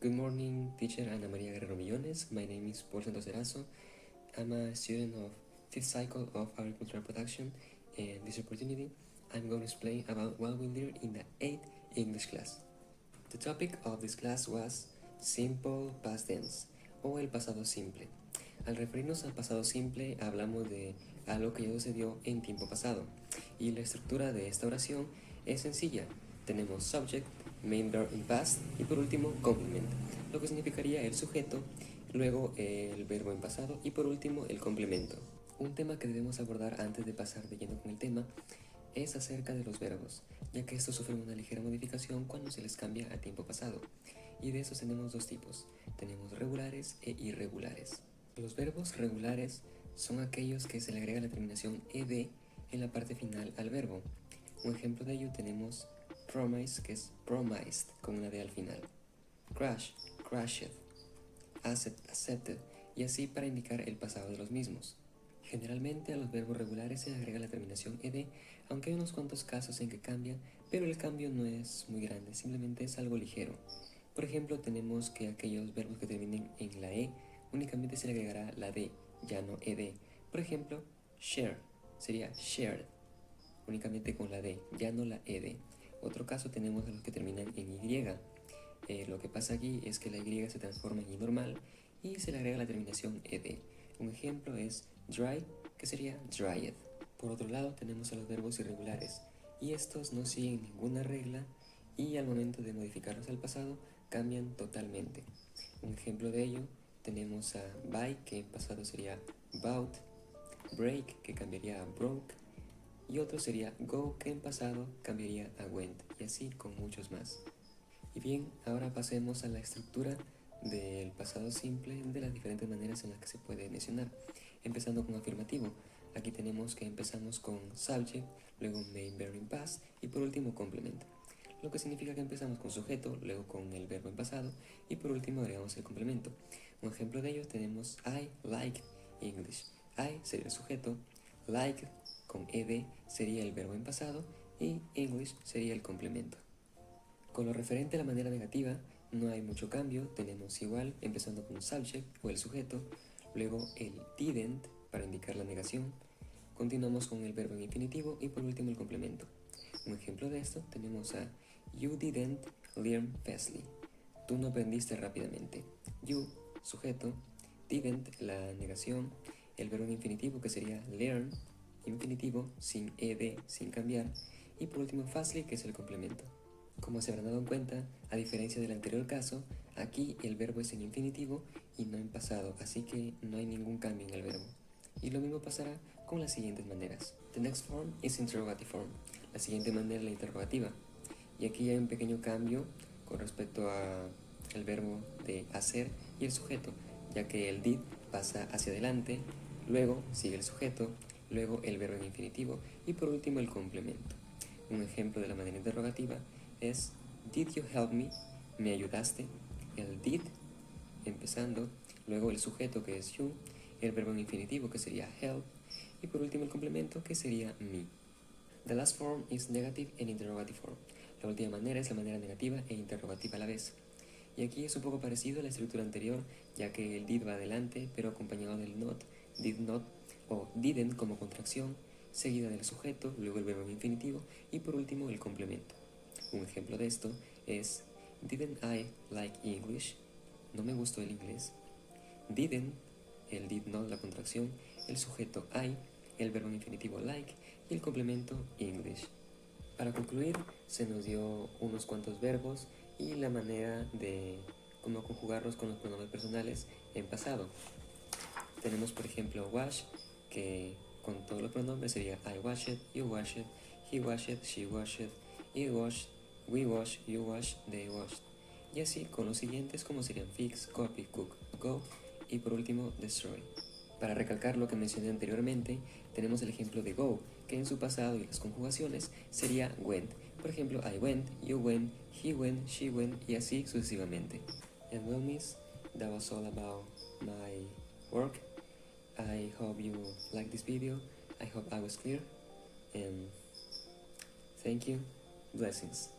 Good morning, teacher Ana María Guerrero Millones. My name is Paul Santos Erazo. I'm a student of 5th cycle of agricultural production, and this opportunity I'm going to explain about what we learned in the 8th English class. The topic of this class was simple past tense, o el pasado simple. Al referirnos al pasado simple, hablamos de algo que ya sucedió en tiempo pasado, y la estructura de esta oración es sencilla. Tenemos subject, main verb in past y por último complement, lo que significaría el sujeto, luego el verbo en pasado y por último el complemento. Un tema que debemos abordar antes de pasar de lleno con el tema es acerca de los verbos, ya que estos sufren una ligera modificación cuando se les cambia a tiempo pasado. Y de estos tenemos dos tipos, tenemos regulares e irregulares. Los verbos regulares son aquellos que se le agrega la terminación ed en la parte final al verbo. Un ejemplo de ello tenemos promise, que es promised, con una d al final. Crash, crashed. Accept, accepted, y así para indicar el pasado de los mismos. Generalmente a los verbos regulares se agrega la terminación ed, aunque hay unos cuantos casos en que cambia, pero el cambio no es muy grande, simplemente es algo ligero. Por ejemplo, tenemos que aquellos verbos que terminen en la e únicamente se le agregará la d, ya no ed. Por ejemplo, share sería shared, únicamente con la d, ya no la ed. Otro caso tenemos a los que terminan en y. Lo que pasa aquí es que la y se transforma en i normal y se le agrega la terminación ed. Un ejemplo es dry, que sería dried. Por otro lado tenemos a los verbos irregulares, y estos no siguen ninguna regla y al momento de modificarlos al pasado cambian totalmente. Un ejemplo de ello tenemos a buy, que en pasado sería bought, break, que cambiaría a broke, y otro sería go, que en pasado cambiaría a went, y así con muchos más. Y bien, ahora pasemos a la estructura del pasado simple de las diferentes maneras en las que se puede mencionar. Empezando con afirmativo, aquí tenemos que empezamos con subject, luego main verb in past y por último complemento. Lo que significa que empezamos con sujeto, luego con el verbo en pasado y por último agregamos el complemento. Un ejemplo de ello tenemos I like English. I sería el sujeto, like con ed sería el verbo en pasado y English sería el complemento. Con lo referente a la manera negativa, no hay mucho cambio, tenemos igual, empezando con subject o el sujeto, luego el didn't para indicar la negación, continuamos con el verbo en infinitivo y por último el complemento. Un ejemplo de esto tenemos a You didn't learn fastly. Tú no aprendiste rápidamente. You, sujeto, didn't, la negación, el verbo en infinitivo que sería learn, infinitivo, sin ed, sin cambiar, y por último fastly, que es el complemento. Como se habrán dado cuenta, a diferencia del anterior caso, aquí el verbo es en infinitivo y no en pasado, así que no hay ningún cambio en el verbo. Y lo mismo pasará con las siguientes maneras. The next form is interrogative form. La siguiente manera es la interrogativa. Y aquí hay un pequeño cambio con respecto al verbo de hacer y el sujeto, ya que el did pasa hacia adelante, luego sigue el sujeto, luego el verbo en infinitivo y por último el complemento. Un ejemplo de la manera interrogativa es Did you help me? ¿Me ayudaste? El did empezando, luego el sujeto que es you, el verbo en infinitivo que sería help y por último el complemento que sería me. The last form is negative and interrogative form. La última manera es la manera negativa e interrogativa a la vez. Y aquí es un poco parecido a la estructura anterior, ya que el did va adelante, pero acompañado del not, did not o didn't como contracción, seguida del sujeto, luego el verbo en infinitivo y por último el complemento. Un ejemplo de esto es Didn't I like English? ¿No me gustó el inglés? Didn't, el did not, la contracción, el sujeto I, el verbo en infinitivo like y el complemento English. Para concluir, se nos dio unos cuantos verbos y la manera de cómo conjugarlos con los pronombres personales en pasado. Tenemos por ejemplo wash, que con todos los pronombres sería I washed, you washed, he washed, she washed, it washed, we washed, you washed, they washed. Y así con los siguientes como serían fix, copy, cook, go y por último destroy. Para recalcar lo que mencioné anteriormente, tenemos el ejemplo de go, que en su pasado y las conjugaciones sería went. Por ejemplo, I went, you went, he went, she went y así sucesivamente. And well, miss, that was all about my work. I hope you liked this video. I hope I was clear. And thank you. Blessings.